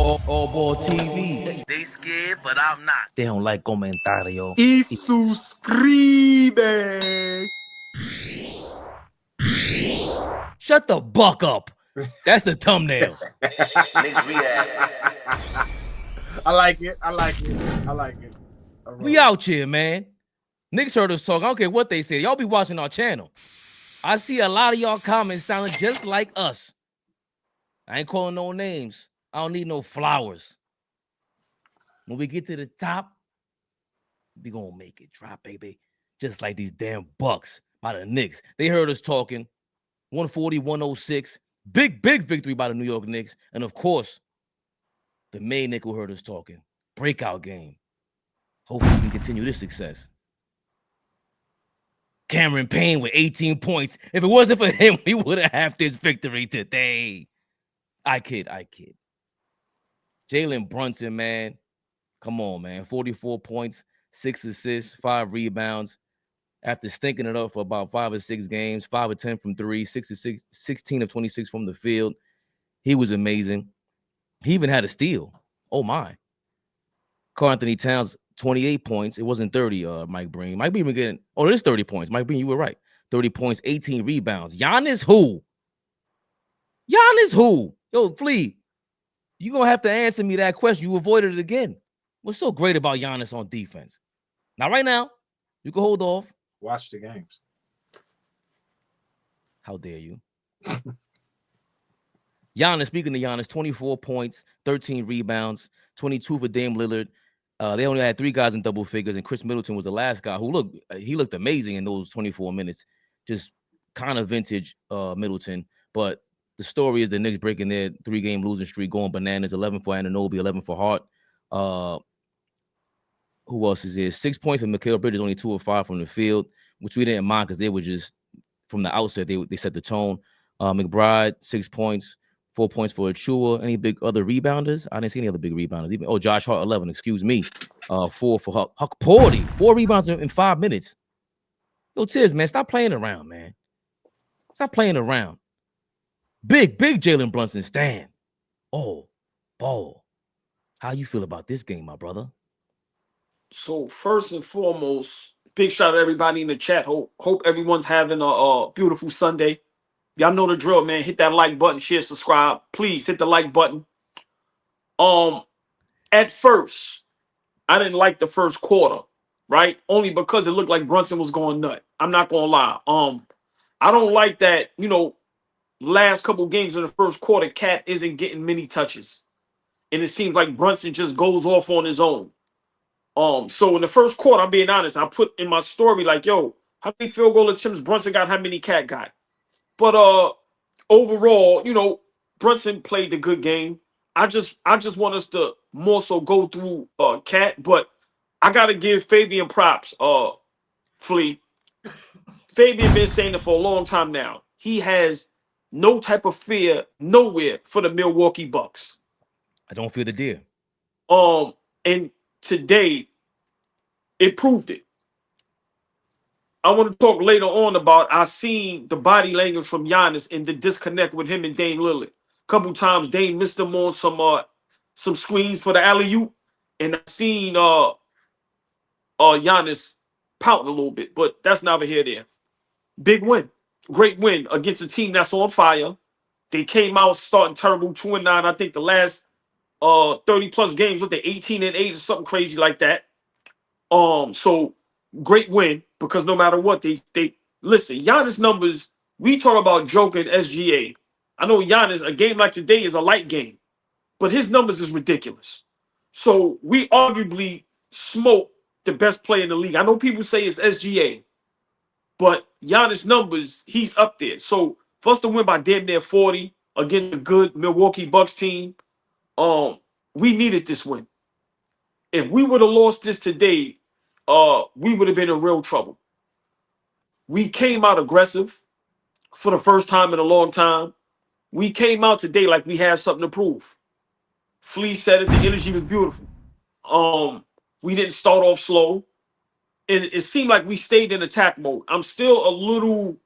AllBall TV. They scared, but I'm not. They don't like comentario. Y suscribe. Shut the buck up. That's the thumbnail. Knicks Rehab. I like it. I like it. I like it. We out here, man. Knicks heard us talk. I don't care what they say. Y'all be watching our channel. I see a lot of y'all comments sounding just like us. I ain't calling no names. I don't need no flowers. When we get to the top, we gonna make it drop, baby. Just like these damn Bucks by the Knicks. They heard us talking. 140-106. Big victory by the New York Knicks. And of course, the main nickel heard us talking. Breakout game. Hopefully we can continue this success. Cameron Payne with 18 points. If it wasn't for him, we would have had this victory today. I kid. Jalen Brunson, man. Come on, man. 44 points, 6 assists, 5 rebounds. After stinking it up for about 5 or 6 games, 5 or 10 from 3, 16 of 26 from the field. He was amazing. He even had a steal. Oh, my. Karl Anthony Towns, 28 points. It wasn't 30, Mike Breen. Mike Breen getting, it is 30 points. Mike Breen, you were right. 30 points, 18 rebounds. Giannis who? Yo, Flea, you're going to have to answer me that question. You avoided it again. What's so great about Giannis on defense? Now, right now, you can hold off. Watch the games. How dare you? Giannis, speaking of Giannis, 24 points, 13 rebounds, 22 for Dame Lillard. They only had 3 guys in double figures, and Chris Middleton was the last guy who looked amazing in those 24 minutes. Just kind of vintage Middleton. But the story is the Knicks breaking their 3-game losing streak, going bananas. 11 for Anunoby, 11 for Hart. Who else is there? 6 points for Mikal Bridges, only 2 of 5 from the field, which we didn't mind because they were just, from the outset, they set the tone. McBride, 6 points, 4 points for Achua. Any big other rebounders? I didn't see any other big rebounders. Josh Hart, 11, excuse me. 4 for Huck Porty, 4 rebounds in 5 minutes. Yo, Tiz, man, stop playing around, man. Stop playing around. Big Jalen Brunson stand. Oh, ball. How you feel about this game, my brother? So first and foremost, big shout out to everybody in the chat. Hope everyone's having a beautiful Sunday. Y'all know the drill, man. Hit that like button, share, subscribe. Please hit the like button. At first, I didn't like the first quarter, right? Only because it looked like Brunson was going nut. I'm not gonna lie. I don't like that, last couple games in the first quarter, Cat isn't getting many touches. And it seems like Brunson just goes off on his own. So in the first quarter, I'm being honest, I put in my story like, yo, how many field goal attempts Brunson got, how many Cat got? But overall, Brunson played the good game. I just want us to more so go through Cat, but I gotta give Fabian props, Flea. Fabian been saying it for a long time now. He has no type of fear nowhere for the Milwaukee Bucks. I don't fear the deer. And today, it proved it. I want to talk later on about I seen the body language from Giannis and the disconnect with him and Dame Lillard. A couple times Dame missed him on some screens for the alley-oop, and I seen Giannis pouting a little bit, but that's neither here nor there. Big win. Great win against a team that's on fire. They came out starting terrible, 2-9. I think the last 30-plus games with the 18-8 or something crazy like that. So great win because no matter what, they listen, Giannis numbers, we talk about joking SGA. I know Giannis, a game like today is a light game, but his numbers is ridiculous. So we arguably smoke the best player in the league. I know people say it's SGA, but Giannis numbers, he's up there. So for us to win by damn near 40 against a good Milwaukee Bucks team, we needed this win. If we would have lost this today, we would have been in real trouble. We came out aggressive for the first time in a long time. We came out today like we had something to prove. Flea said it, the energy was beautiful. We didn't start off slow. And it seemed like we stayed in attack mode. I'm still a little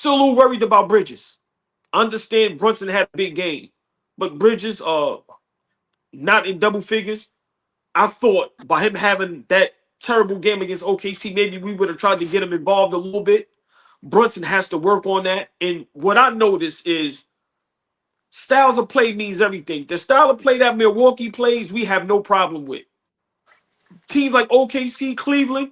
worried about Bridges. I understand Brunson had a big game, but Bridges, not in double figures. I thought by him having that terrible game against OKC, maybe we would have tried to get him involved a little bit. Brunson has to work on that. And what I noticed is styles of play means everything. The style of play that Milwaukee plays, we have no problem with. Teams like OKC, Cleveland,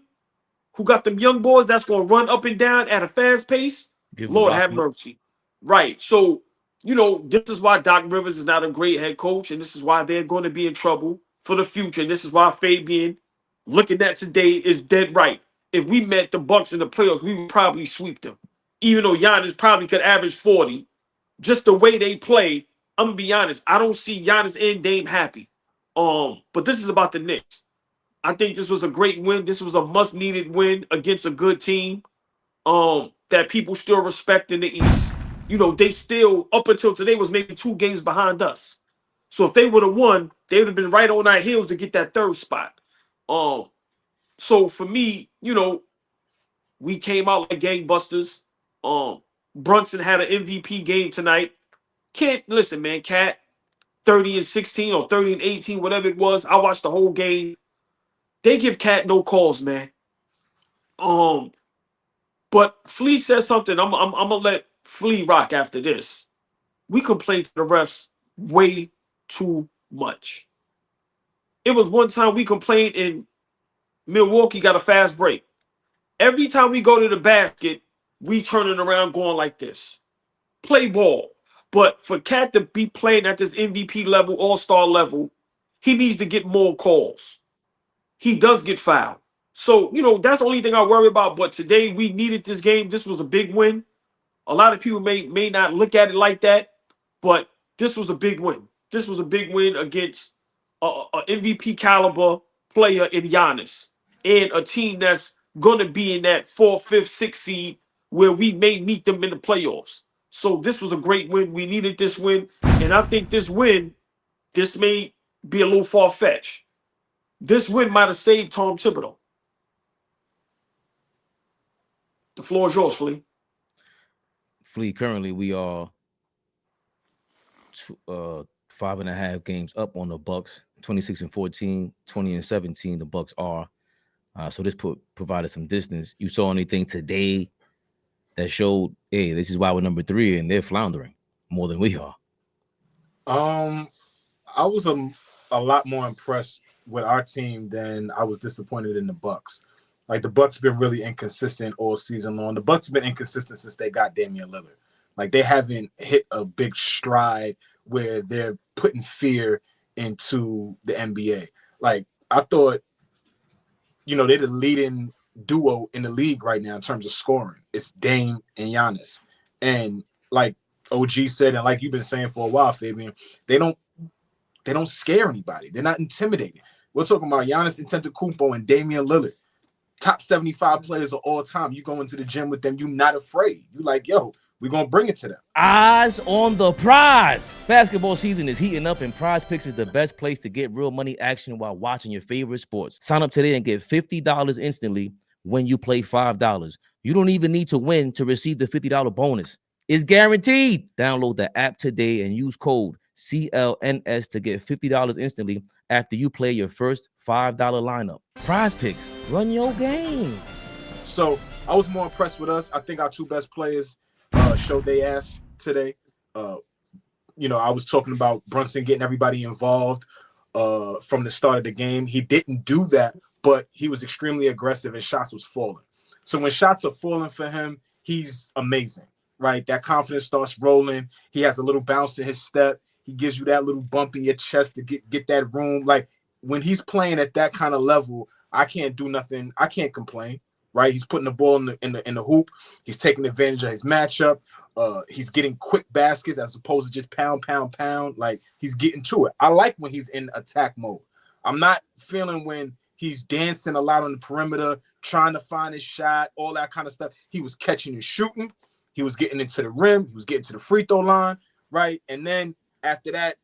who got them young boys that's going to run up and down at a fast pace, Lord have mercy. Right. So, this is why Doc Rivers is not a great head coach, and this is why they're going to be in trouble for the future. And this is why Fabian, looking at today, is dead right. If we met the Bucks in the playoffs, we would probably sweep them. Even though Giannis probably could average 40, just the way they play, I'm going to be honest, I don't see Giannis and Dame happy. But this is about the Knicks. I think this was a great win. This was a must-needed win against a good team that people still respect in the East. They still, up until today, was maybe 2 games behind us. So if they would have won, they would have been right on our heels to get that 3rd spot. So for me, we came out like gangbusters. Brunson had an MVP game tonight. Can't listen, man. Cat 30-16 or 30-18, whatever it was. I watched the whole game. They give Cat no calls, man. But Flea said something. I'm gonna let Flea rock after this. We complained to the refs way too much. It was one time we complained and Milwaukee got a fast break. Every time we go to the basket, we turning around going like this. Play ball. But for Cat to be playing at this MVP level, all-star level, he needs to get more calls. He does get fouled. So, that's the only thing I worry about. But today we needed this game. This was a big win. A lot of people may not look at it like that, but this was a big win. This was a big win against a MVP caliber player in Giannis and a team that's going to be in that 4th, 5th, 6th seed where we may meet them in the playoffs. So this was a great win. We needed this win. And I think this may be a little far-fetched. This win might have saved Tom Thibodeau. The floor is yours, Flea. Flea, currently we are 5.5 games up on the Bucks, 26-14, 20-17. The Bucks are. So this provided some distance. You saw anything today that showed, hey, this is why we're number 3 and they're floundering more than we are? I was a lot more impressed with our team than I was disappointed in the Bucks. Like, the Bucks have been really inconsistent all season long. The Bucks have been inconsistent since they got Damian Lillard. Like, they haven't hit a big stride where they're putting fear into the NBA. Like, I thought, they're the leading duo in the league right now in terms of scoring. It's Dame and Giannis. And like OG said, and like you've been saying for a while, Fabian, they don't scare anybody. They're not intimidating. We're talking about Giannis Antetokounmpo and Damian Lillard. Top 75 players of all time. You go into the gym with them, you're not afraid. You like, yo, we're going to bring it to them. Eyes on the prize. Basketball season is heating up, and Prize Picks is the best place to get real money action while watching your favorite sports. Sign up today and get $50 instantly when you play $5. You don't even need to win to receive the $50 bonus. It's guaranteed. Download the app today and use code CLNS to get $50 instantly after you play your first $5 lineup. Prize Picks, run your game. So I was more impressed with us. I think our 2 best players showed their ass today. I was talking about Brunson getting everybody involved from the start of the game. He didn't do that, but he was extremely aggressive and shots was falling. So when shots are falling for him, he's amazing, right? That confidence starts rolling. He has a little bounce in his step. He gives you that little bump in your chest to get that room. Like, when he's playing at that kind of level, I can't do nothing. I can't complain, right? He's putting the ball in the hoop. He's taking advantage of his matchup. He's getting quick baskets as opposed to just pound. Like, he's getting to it. I like when he's in attack mode. I'm not feeling when he's dancing a lot on the perimeter, trying to find his shot, all that kind of stuff. He was catching and shooting. He was getting into the rim. He was getting to the free throw line, right? And then after that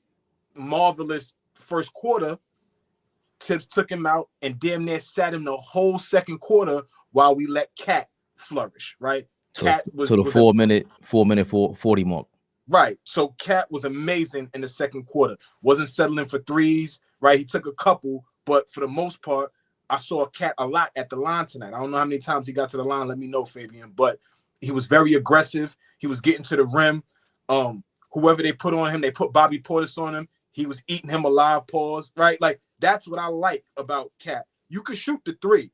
marvelous first quarter, Tibbs took him out and damn near sat him the whole second quarter while we let Cat flourish, right? Cat was to the 4 minute 40 mark. Right. So Cat was amazing in the second quarter. Wasn't settling for threes, right? He took a couple, but for the most part, I saw Cat a lot at the line tonight. I don't know how many times he got to the line. Let me know, Fabian. But he was very aggressive. He was getting to the rim. Whoever they put on him, they put Bobby Portis on him. He was eating him alive, pause, right? Like, that's what I like about Cat. You can shoot the three,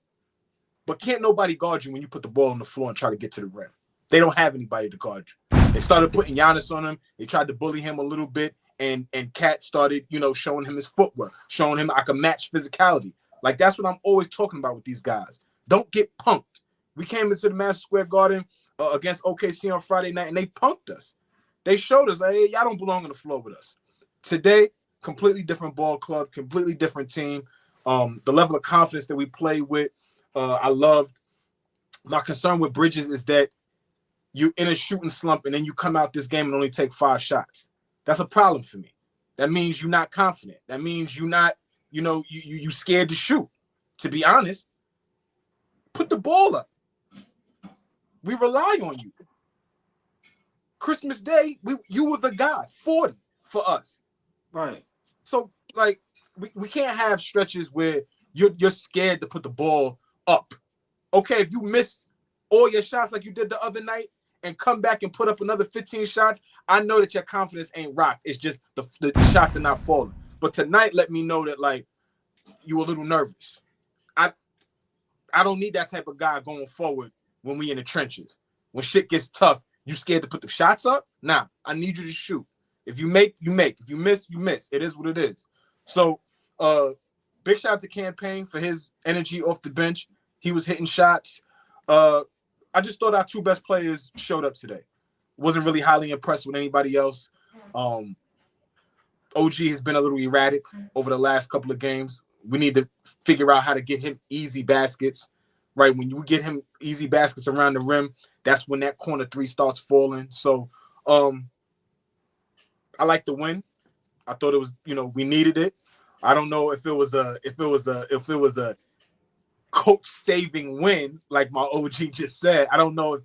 but can't nobody guard you when you put the ball on the floor and try to get to the rim. They don't have anybody to guard you. They started putting Giannis on him. They tried to bully him a little bit, and Cat started, showing him his footwork, showing him I can match physicality. Like, that's what I'm always talking about with these guys. Don't get punked. We came into the Madison Square Garden against OKC on Friday night, and they punked us. They showed us, hey, y'all don't belong on the floor with us. Today, completely different ball club, completely different team. The level of confidence that we play with, I loved. My concern with Bridges is that you're in a shooting slump and then you come out this game and only take 5 shots. That's a problem for me. That means you're not confident. That means you're not, you scared to shoot. To be honest, put the ball up. We rely on you. Christmas Day, you were the guy, 40 for us. Right. So, like, we can't have stretches where you're scared to put the ball up. Okay, if you miss all your shots like you did the other night and come back and put up another 15 shots, I know that your confidence ain't rocked. It's just the shots are not falling. But tonight, let me know that, like, you were a little nervous. I don't need that type of guy going forward when we in the trenches. When shit gets tough, you scared to put the shots up? Nah, I need you to shoot. If you make, you make. If you miss, you miss. It is what it is. So, big shout out to Campaign for his energy off the bench. He was hitting shots. I just thought our 2 best players showed up today. Wasn't really highly impressed with anybody else. OG has been a little erratic over the last couple of games. We need to figure out how to get him easy baskets, right? When you get him easy baskets around the rim, that's when that corner 3 starts falling. So I like the win. I thought it was, we needed it. I don't know if it was a coach saving win, like my OG just said. I don't know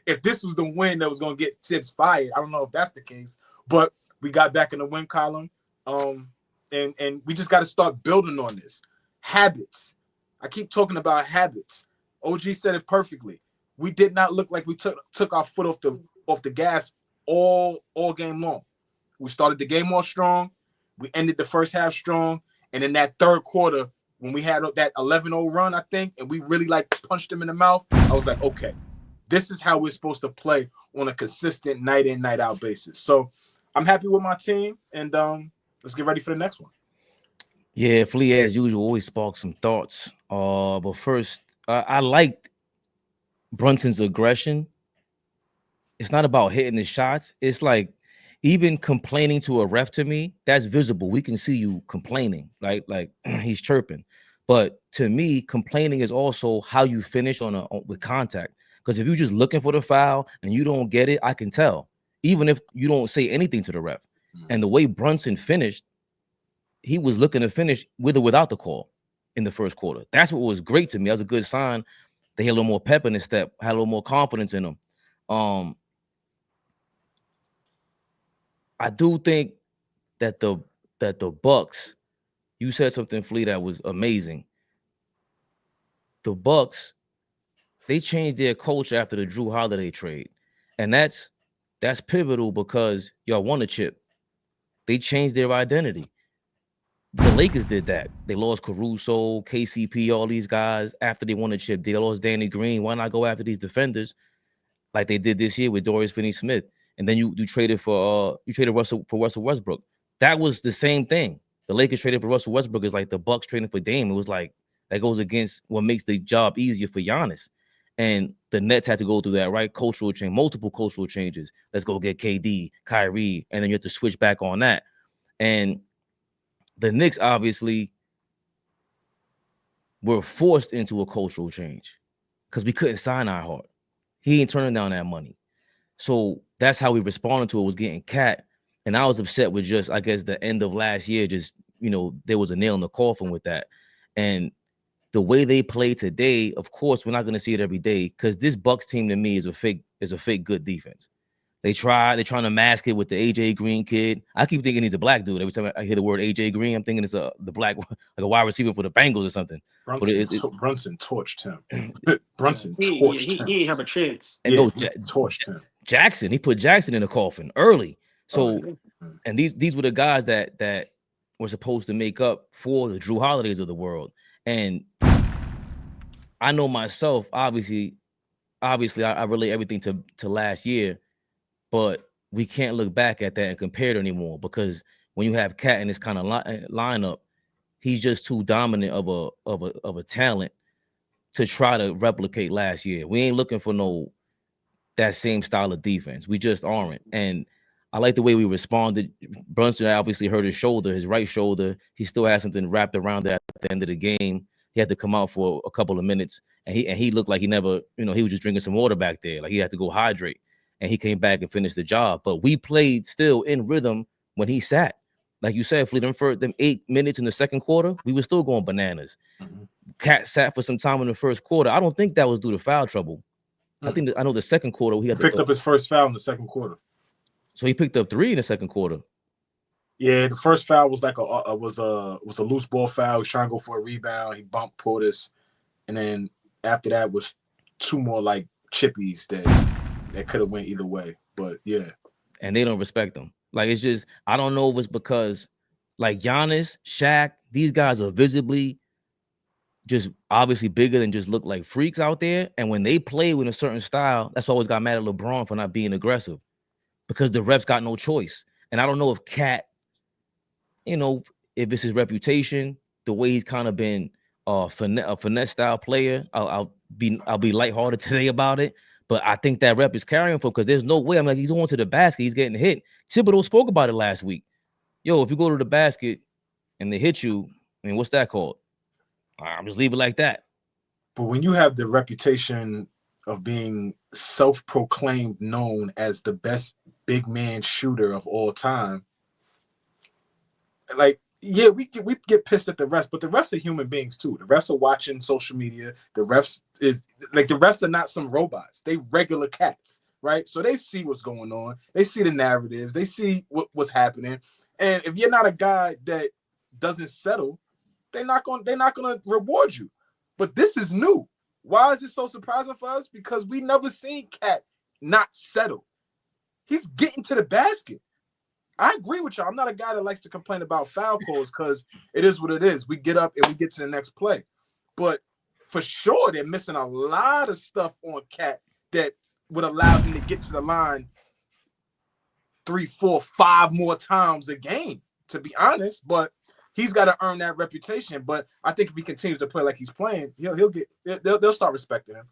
if this was the win that was going to get Tibbs fired. I don't know if that's the case, but we got back in the win column. And we just got to start building on this. Habits. I keep talking about habits. OG said it perfectly. We did not look like we took our foot off the gas all game long. We started the game off strong. We ended the first half strong. And in that third quarter, when we had that 11-0 run, I think, and we really punched them in the mouth, I was like, okay, this is how we're supposed to play on a consistent night in, night out basis. So I'm happy with my team, and let's get ready for the next one. Yeah, Flea, as usual, always sparks some thoughts. But first, I liked Brunson's aggression. It's not about hitting the shots. It's like even complaining to a ref, to me, that's visible. We can see you complaining, right? Like he's chirping. But to me, complaining is also how you finish with contact. Because if you're just looking for the foul and you don't get it, I can tell. Even if you don't say anything to the ref. And the way Brunson finished, he was looking to finish with or without the call in the first quarter. That's what was great to me. That was a good sign. They had a little more pep in his step, had a little more confidence in them. I do think that the Bucks, you said something, Flea, that was amazing. The Bucks, they changed their culture after the Drew Holiday trade. And that's pivotal because y'all won a chip. They changed their identity. The Lakers did that. They lost Caruso, KCP, all these guys after they won a chip. They lost Danny Green. Why not go after these defenders like they did this year with Dorian Finney-Smith? And then you traded for Russell Westbrook. That was the same thing. The Lakers traded for Russell Westbrook is like the Bucks trading for Dame. It was like that goes against what makes the job easier for Giannis. And the Nets had to go through that, right? Cultural change, multiple cultural changes. Let's go get KD, Kyrie, and then you have to switch back on that. And the Knicks obviously were forced into a cultural change because we couldn't sign our heart. He ain't turning down that money. So that's how we responded to it, was getting Cat. And I was upset with just, I guess, the end of last year, just, there was a nail in the coffin with that. And the way they play today, of course, we're not going to see it every day because this Bucks team to me is a fake good defense. They're trying to mask it with the AJ Green kid. I keep thinking he's a black dude. Every time I hear the word AJ Green, I'm thinking it's the black, like a wide receiver for the Bengals or something. Brunson torched him. Brunson He torched him. He ain't have a chance. And Torched him. Jackson, he put Jackson in the coffin early. So, yeah. and these were the guys that were supposed to make up for the Drew Holidays of the world. And I know myself, obviously, I relate everything to last year, but we can't look back at that and compare it anymore, because when you have Cat in this kind of lineup, he's just too dominant of a talent to try to replicate last year. We ain't looking for that same style of defense. We just aren't. And I like the way we responded. Brunson obviously hurt his shoulder, his right shoulder. He still had something wrapped around that at the end of the game. He had to come out for a couple of minutes, and he looked like he never, he was just drinking some water back there. Like he had to go hydrate, and he came back and finished the job. But we played still in rhythm when he sat. Like you said, Fleet, them 8 minutes in the second quarter, we were still going bananas. Cat sat for some time in the first quarter. I don't think that was due to foul trouble. I know the second quarter he picked up his first foul in the second quarter. So he picked up 3 in the second quarter. Yeah, the first foul was like was a loose ball foul. He was trying to go for a rebound. He bumped Portis, and then after that was 2 more like chippies that could have went either way. But yeah, and they don't respect him. Like, it's just, I don't know if it's because like Giannis, Shaq, these guys are visibly just obviously bigger than just look like freaks out there. And when they play with a certain style, that's why I always got mad at LeBron for not being aggressive, because the refs got no choice. And I don't know if Cat, if it's his reputation, the way he's kind of been a finesse style player. I'll be lighthearted today about it, but I think that rep is carrying for him, because there's no way. I'm like, he's going to the basket, he's getting hit. Thibodeau spoke about it last week. Yo, if you go to the basket and they hit you, I mean, what's that called? I'm just leave it like that. But when you have the reputation of being self-proclaimed known as the best big man shooter of all time, like, yeah, we get pissed at the refs, but the refs are human beings too. The refs are watching social media. The refs are not some robots. They regular cats, right? So they see what's going on. They see the narratives. They see what's happening. And if you're not a guy that doesn't settle, they're not gonna reward you. But this is new. Why is it so surprising for us? Because we never seen Cat not settle. He's getting to the basket. I agree with y'all. I'm not a guy that likes to complain about foul calls, because it is what it is. We get up and we get to the next play. But for sure, they're missing a lot of stuff on Cat that would allow him to get to the line 3, 4, 5 more times a game, to be honest. But he's got to earn that reputation. But I think if he continues to play like he's playing, they'll start respecting him.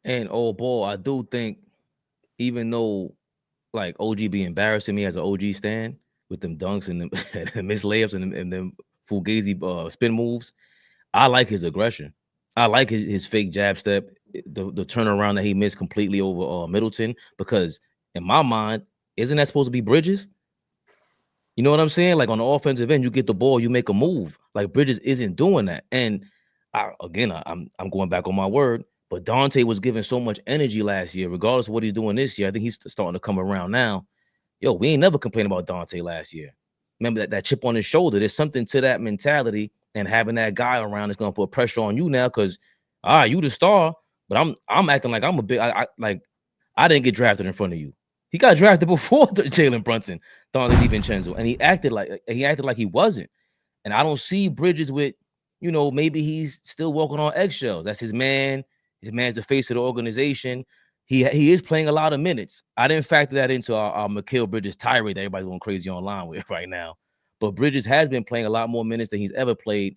And AllBall, I do think, even though like OG be embarrassing me as an OG stan with them dunks and them missed layups and them fugazi spin moves, I like his aggression. I like his fake jab step, the turnaround that he missed completely over Middleton, because in my mind, isn't that supposed to be Bridges? You know what I'm saying? Like, on the offensive end, you get the ball, you make a move. Like, Bridges isn't doing that. And I'm going back on my word, but Dante was giving so much energy last year, regardless of what he's doing this year. I think he's starting to come around now. Yo, we ain't never complained about Dante last year. Remember that chip on his shoulder. There's something to that mentality, and having that guy around is going to put pressure on you now, because, you the star, but I'm acting like I'm a big, I didn't get drafted in front of you. He got drafted before Jalen Brunson, Dante DiVincenzo, and he acted like he wasn't. And I don't see Bridges with, maybe he's still walking on eggshells. That's his man. His man's the face of the organization. He is playing a lot of minutes. I didn't factor that into our Mikal Bridges tirade that everybody's going crazy online with right now. But Bridges has been playing a lot more minutes than he's ever played,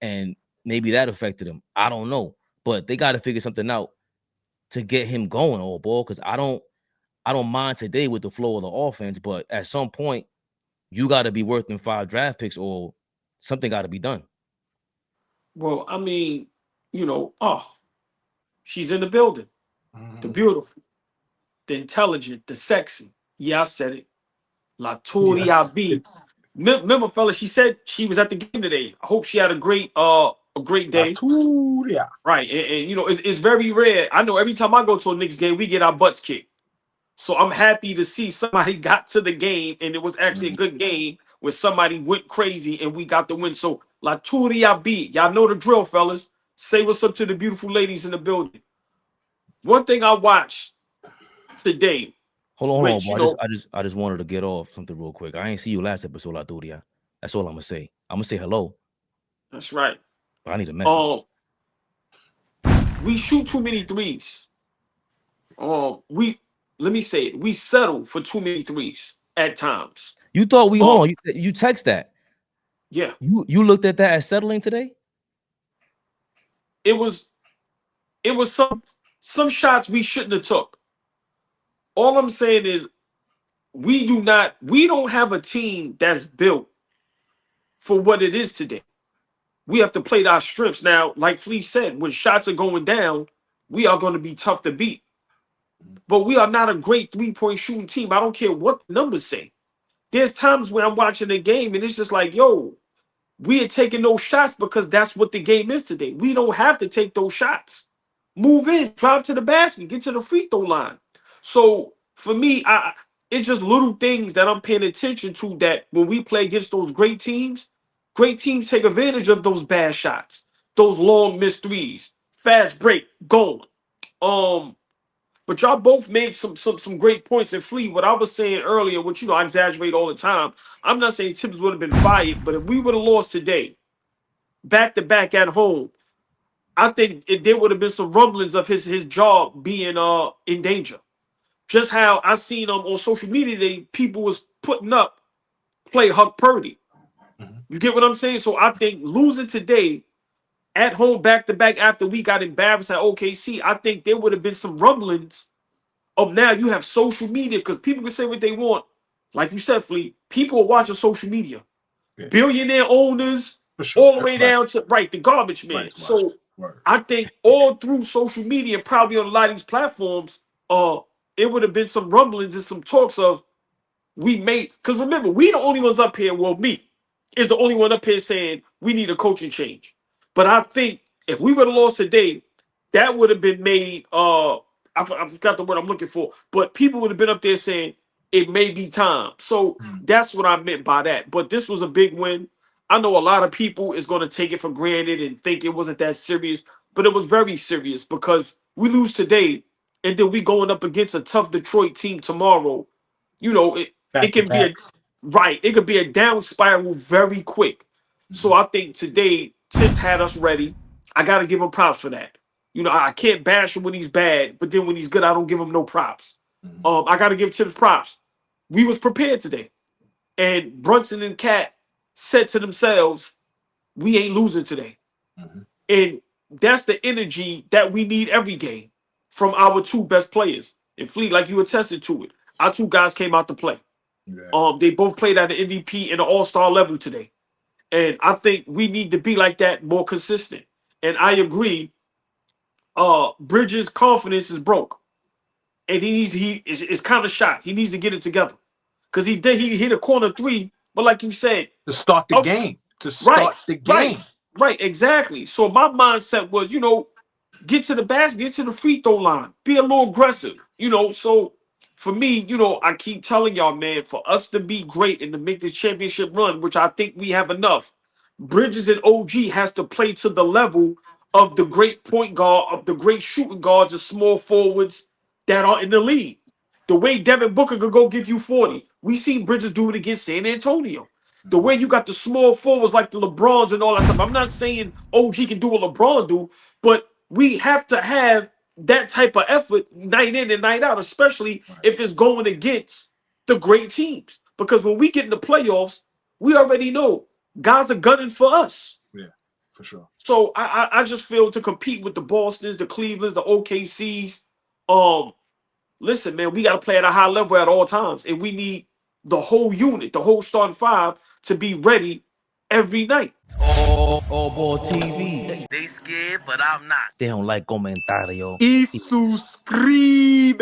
and maybe that affected him. I don't know. But they got to figure something out to get him going, AllBall, because I don't mind today with the flow of the offense, but at some point, you got to be worth them 5 draft picks, or something got to be done. Well, I mean, she's in the building. The beautiful, the intelligent, the sexy. Yeah, I said it. La Turia B. Remember, fella, she said she was at the game today. I hope she had a great day. Right. And it's very rare. I know every time I go to a Knicks game, we get our butts kicked. So I'm happy to see somebody got to the game and it was actually a good game where somebody went crazy and we got the win. So La Turia B, y'all know the drill, fellas. Say what's up to the beautiful ladies in the building. One thing I watched today, Hold on, which, bro. you know, I just wanted to get off something real quick. I ain't see you last episode, La Turia. That's all I'm gonna say. I'm gonna say hello. that's right. But I need a message. We shoot too many threes. Let me say it. We settle for too many threes at times. You thought we hold on, you text that. Yeah. You looked at that as settling today? It was some shots we shouldn't have took. All I'm saying is we don't have a team that's built for what it is today. We have to play to our strengths. Now, like Flea said, when shots are going down, we are going to be tough to beat. But we are not a great three-point shooting team. I don't care what the numbers say. There's times when I'm watching the game and it's just like, yo, we are taking those shots because that's what the game is today. We don't have to take those shots. Move in, drive to the basket, get to the free throw line. So for me, it's just little things that I'm paying attention to that when we play against those great teams take advantage of those bad shots, those long missed threes, fast break, going. But y'all both made some great points. And Flea, what I was saying earlier, which I exaggerate all the time. I'm not saying Tibbs would have been fired, but if we would have lost today, back to back at home, I think there would have been some rumblings of his job being in danger. Just how I seen on social media today, people was putting up play Huck Purdy. You get what I'm saying? So I think losing today at home back to back after we got embarrassed at OKC, I think there would have been some rumblings of now you have social media because people can say what they want. Like you said, Flea, people are watching social media. Yeah. Billionaire owners, sure. All the way down to the garbage man. So I think all through social media, probably on a lot of these platforms, it would have been some rumblings and some talks of because remember, we the only ones up here, well, me is the only one up here saying we need a coaching change. But I think if we would have lost today, that would have been made, I forgot the word I'm looking for, but people would have been up there saying it may be time. So that's what I meant by that. But this was a big win. I know a lot of people is going to take it for granted and think it wasn't that serious, but it was very serious because we lose today and then we going up against a tough Detroit team tomorrow. It can be it could be a down spiral very quick. So I think today Tibbs had us ready. I got to give him props for that. I can't bash him when he's bad, but then when he's good, I don't give him no props. I got to give Tibbs props. We was prepared today. And Brunson and Cat said to themselves, we ain't losing today. And that's the energy that we need every game from our two best players. And Fleet, like you attested to it, our two guys came out to play. Yeah. They both played at the MVP and the all-star level today. And I think we need to be like that, more consistent. And I agree, Bridges' confidence is broke. And he is kind of shot. He needs to get it together. Because he hit a corner three, but like you said, to start the game. To start the game. Right, exactly. So my mindset was, get to the basket, get to the free throw line, be a little aggressive, So for me, I keep telling y'all, man, for us to be great and to make this championship run, which I think we have enough, Bridges and OG has to play to the level of the great point guard, of the great shooting guards and small forwards that are in the league. The way Devin Booker could go give you 40. We seen Bridges do it against San Antonio. The way you got the small forwards like the LeBrons and all that stuff. I'm not saying OG can do what LeBron do, but we have to have that type of effort night in and night out, especially if it's going against the great teams. Because when we get in the playoffs, we already know guys are gunning for us. Yeah, for sure. So I just feel to compete with the Bostons, the Clevelands, the OKCs. Listen, man, we got to play at a high level at all times. And we need the whole unit, the whole starting five to be ready every night. AllBall TV. They scared, but I'm not. They don't like comentario. Y suscribe.